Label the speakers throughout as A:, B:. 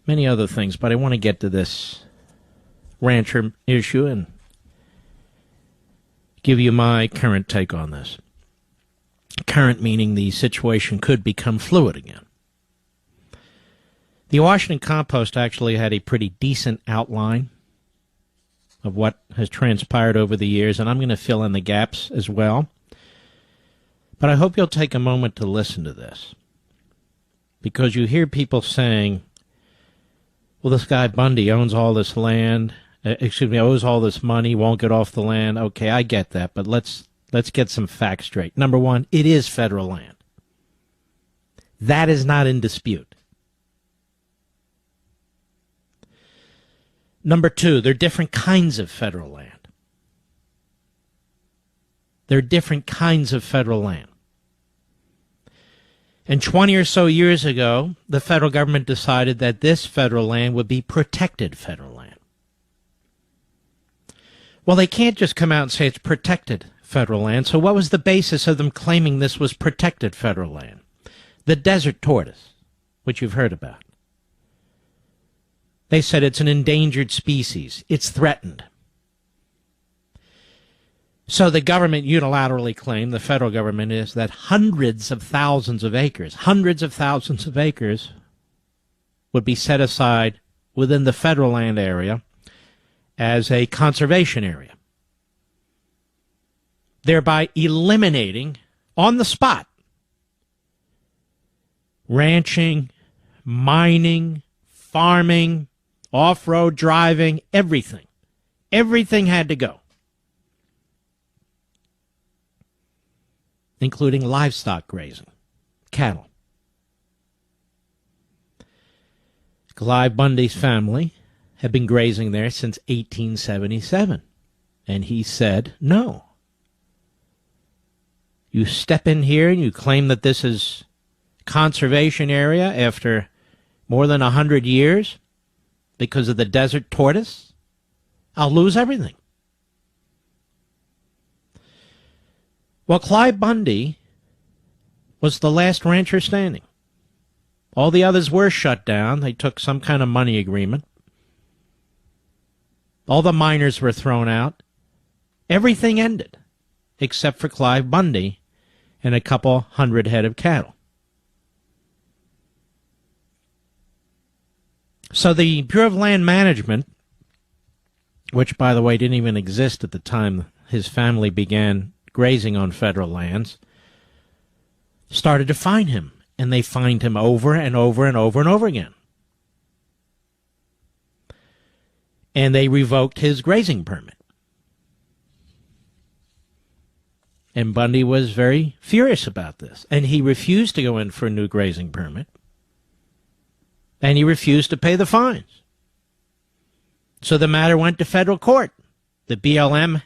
A: many other things, but I want to get to this rancher issue and give you my current take on this. Current meaning the situation could become fluid again. The Washington Compost actually had a pretty decent outline of what has transpired over the years, and I'm going to fill in the gaps as well. But I hope you'll take a moment to listen to this, because you hear people saying, well, this guy Bundy owns all this land, owes all this money, won't get off the land. Okay, I get that, but let's get some facts straight. Number one, it is federal land. That is not in dispute. Number two, there are different kinds of federal land. There are different kinds of federal land. And 20 or so years ago, the federal government decided that this federal land would be protected federal land. Well, they can't just come out and say it's protected federal land. So what was the basis of them claiming this was protected federal land? The desert tortoise, which you've heard about. They said it's an endangered species. It's threatened. So the government unilaterally claimed, the federal government is, that hundreds of thousands of acres would be set aside within the federal land area as a conservation area, thereby eliminating, on the spot, ranching, mining, farming, off-road driving, everything. Everything had to go, including livestock grazing, cattle. Clive Bundy's family had been grazing there since 1877, and he said, no. You step in here and you claim that this is conservation area after more than 100 years because of the desert tortoise, I'll lose everything. Well, Clive Bundy was the last rancher standing. All the others were shut down. They took some kind of money agreement. All the miners were thrown out. Everything ended, except for Clive Bundy and a couple hundred head of cattle. So the Bureau of Land Management, which, by the way, didn't even exist at the time his family began grazing on federal lands, started to fine him, and they fined him over and over and over and over again. And they revoked his grazing permit. And Bundy was very furious about this, and he refused to go in for a new grazing permit, and he refused to pay the fines. So the matter went to federal court. The BLM,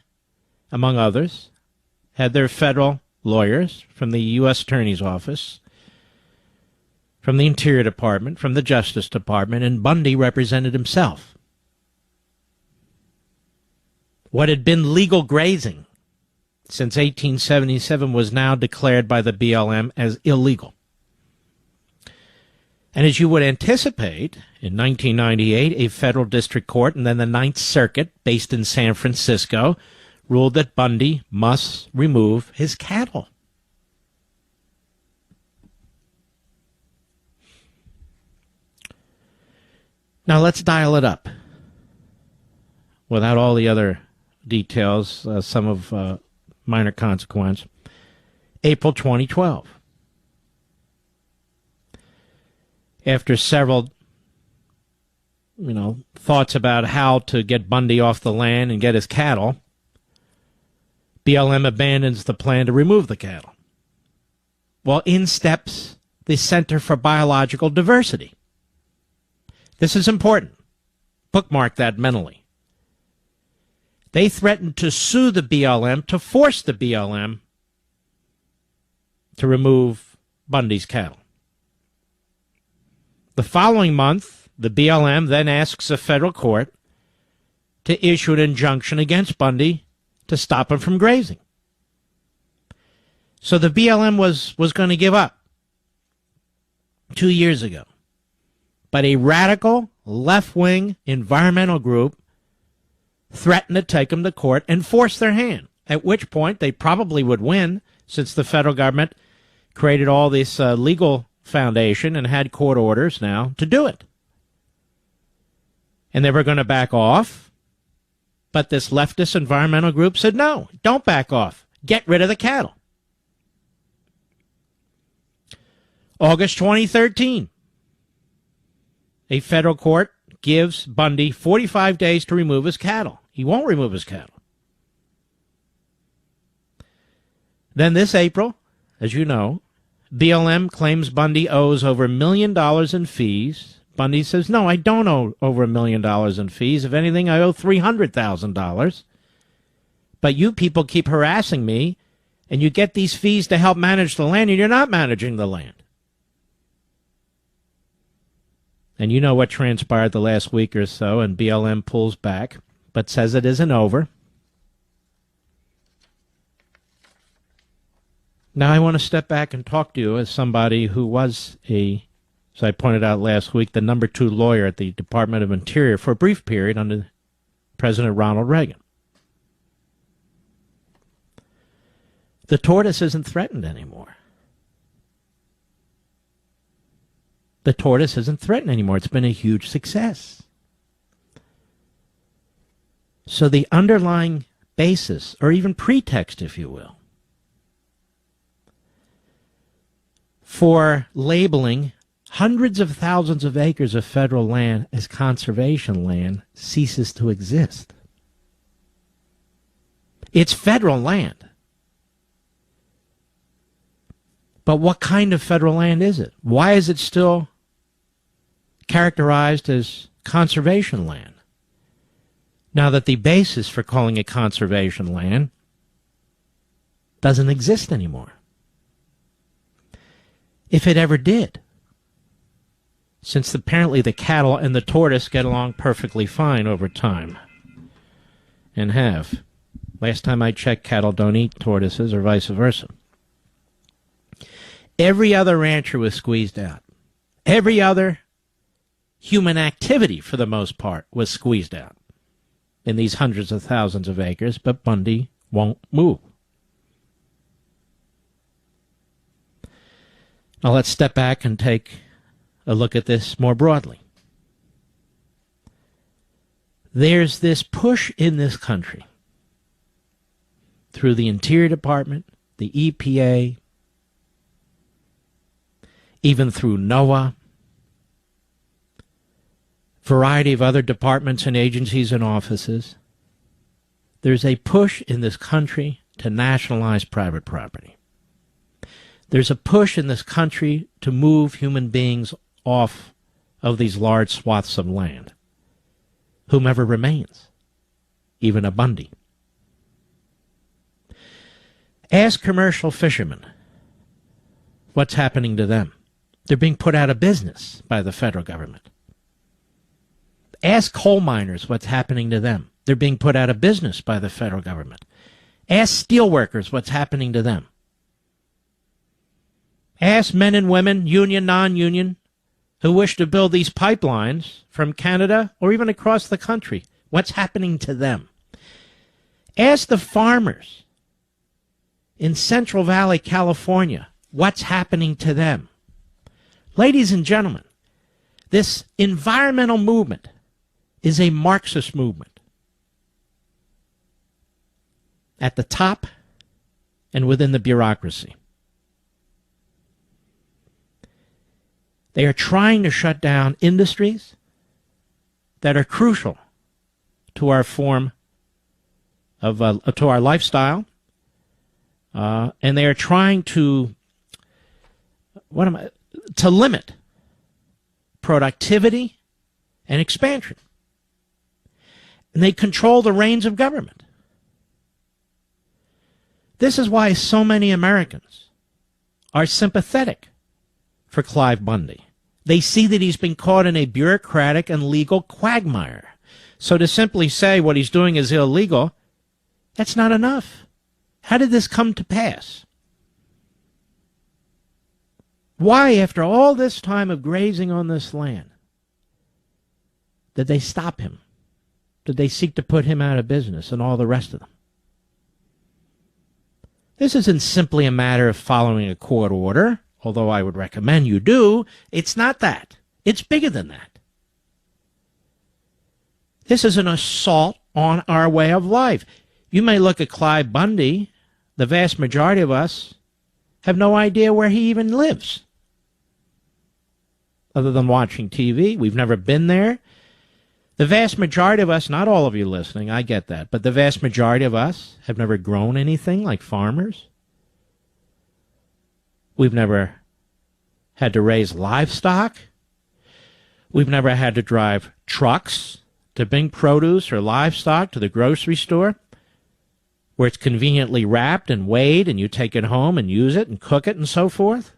A: among others, had their federal lawyers from the U.S. Attorney's Office, from the Interior Department, from the Justice Department, and Bundy represented himself. What had been legal grazing since 1877 was now declared by the BLM as illegal. And as you would anticipate, in 1998, a federal district court and then the Ninth Circuit, based in San Francisco, ruled that Bundy must remove his cattle. Now let's dial it up without all the other details, some of minor consequence. April 2012. After several, thoughts about how to get Bundy off the land and get his cattle, BLM abandons the plan to remove the cattle. Well, in steps the Center for Biological Diversity. This is important. Bookmark that mentally. They threatened to sue the BLM, to force the BLM to remove Bundy's cattle. The following month, the BLM then asks a federal court to issue an injunction against Bundy to stop him from grazing. So the BLM was going to give up 2 years ago. But a radical left-wing environmental group threatened to take them to court and force their hand, at which point they probably would win, since the federal government created all this legal foundation and had court orders now to do it. And they were going to back off, but this leftist environmental group said, no, don't back off. Get rid of the cattle. August 2013, a federal court gives Bundy 45 days to remove his cattle. He won't remove his cattle. Then this April, as you know, BLM claims Bundy owes over $1 million in fees. Bundy says, no, I don't owe over $1 million in fees. If anything, I owe $300,000. But you people keep harassing me, and you get these fees to help manage the land, and you're not managing the land. And you know what transpired the last week or so, and BLM pulls back, but says it isn't over. Now I want to step back and talk to you as somebody who was as I pointed out last week, the number 2 lawyer at the Department of Interior for a brief period under President Ronald Reagan. The tortoise isn't threatened anymore. The tortoise isn't threatened anymore. It's been a huge success. So the underlying basis, or even pretext, if you will, for labeling hundreds of thousands of acres of federal land as conservation land ceases to exist. It's federal land. But what kind of federal land is it? Why is it still characterized as conservation land, now that the basis for calling it conservation land doesn't exist anymore? If it ever did, since apparently the cattle and the tortoise get along perfectly fine over time, and have. Last time I checked, cattle don't eat tortoises, or vice versa. Every other rancher was squeezed out. Every other human activity, for the most part, was squeezed out in these hundreds of thousands of acres, but Bundy won't move. Now let's step back and take a look at this more broadly. There's this push in this country through the Interior Department, the EPA, even through NOAA, variety of other departments and agencies and offices. There's a push in this country to nationalize private property. There's a push in this country to move human beings off of these large swaths of land, whomever remains, even a Bundy. Ask commercial fishermen what's happening to them. They're being put out of business by the federal government. Ask coal miners what's happening to them. They're being put out of business by the federal government. Ask steel workers what's happening to them. Ask men and women, union, non-union, who wish to build these pipelines from Canada or even across the country, what's happening to them. Ask the farmers in Central Valley, California, what's happening to them. Ladies and gentlemen, this environmental movement is a Marxist movement at the top and within the bureaucracy. They are trying to shut down industries that are crucial to our form of to our lifestyle, and they are trying to limit productivity and expansion. And they control the reins of government. This is why so many Americans are sympathetic for Clive Bundy. They see that he's been caught in a bureaucratic and legal quagmire. So to simply say what he's doing is illegal, that's not enough. How did this come to pass? Why, after all this time of grazing on this land, Did they stop him? Did they seek to put him out of business and all the rest of them? This isn't simply a matter of following a court order, although I would recommend you do. It's not that. It's bigger than that. This is an assault on our way of life. You may look at Clive Bundy. The vast majority of us have no idea where he even lives, other than watching TV. We've never been there. The vast majority of us, not all of you listening, I get that, but the vast majority of us have never grown anything like farmers. We've never had to raise livestock. We've never had to drive trucks to bring produce or livestock to the grocery store, where it's conveniently wrapped and weighed and you take it home and use it and cook it and so forth.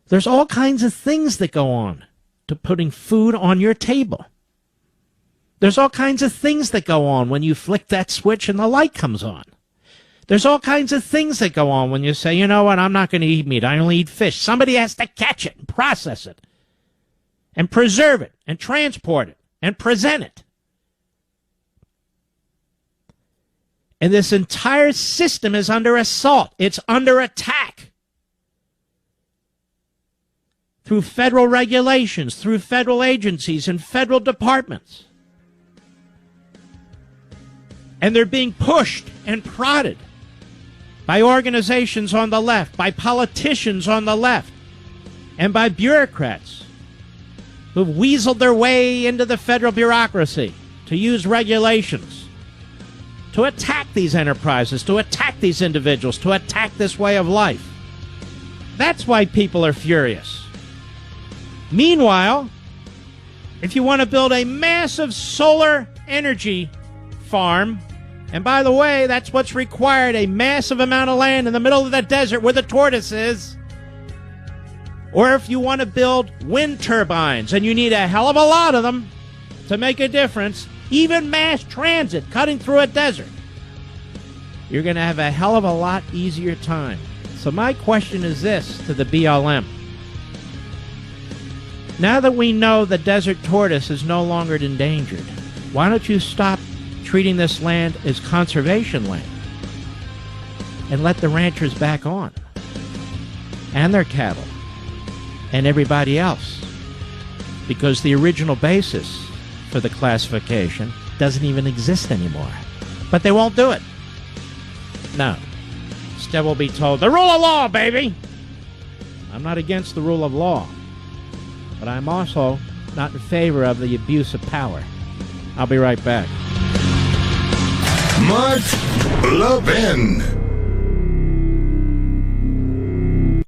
A: There's all kinds of things that go on to putting food on your table. There's all kinds of things that go on when you flick that switch and the light comes on. There's all kinds of things that go on when you say, you know what, I'm not going to eat meat, I only eat fish. Somebody has to catch it and process it and preserve it and transport it and present it. And this entire system is under assault. It's under attack. Through federal regulations, through federal agencies and federal departments. And they're being pushed and prodded by organizations on the left, by politicians on the left, and by bureaucrats who've weaseled their way into the federal bureaucracy to use regulations to attack these enterprises, to attack these individuals, to attack this way of life. That's why people are furious. Meanwhile, if you want to build a massive solar energy farm, and by the way, that's what's required, a massive amount of land in the middle of the desert where the tortoise is, or if you want to build wind turbines, and you need a hell of a lot of them to make a difference, even mass transit cutting through a desert, you're going to have a hell of a lot easier time. So my question is this to the BLM. Now that we know the desert tortoise is no longer endangered, why don't you stop treating this land as conservation land and let the ranchers back on and their cattle and everybody else? Because the original basis for the classification doesn't even exist anymore. But they won't do it. No. Instead we'll be told, the rule of law, baby! I'm not against the rule of law, but I'm also not in favor of the abuse of power. I'll be right back.
B: Mark Levin.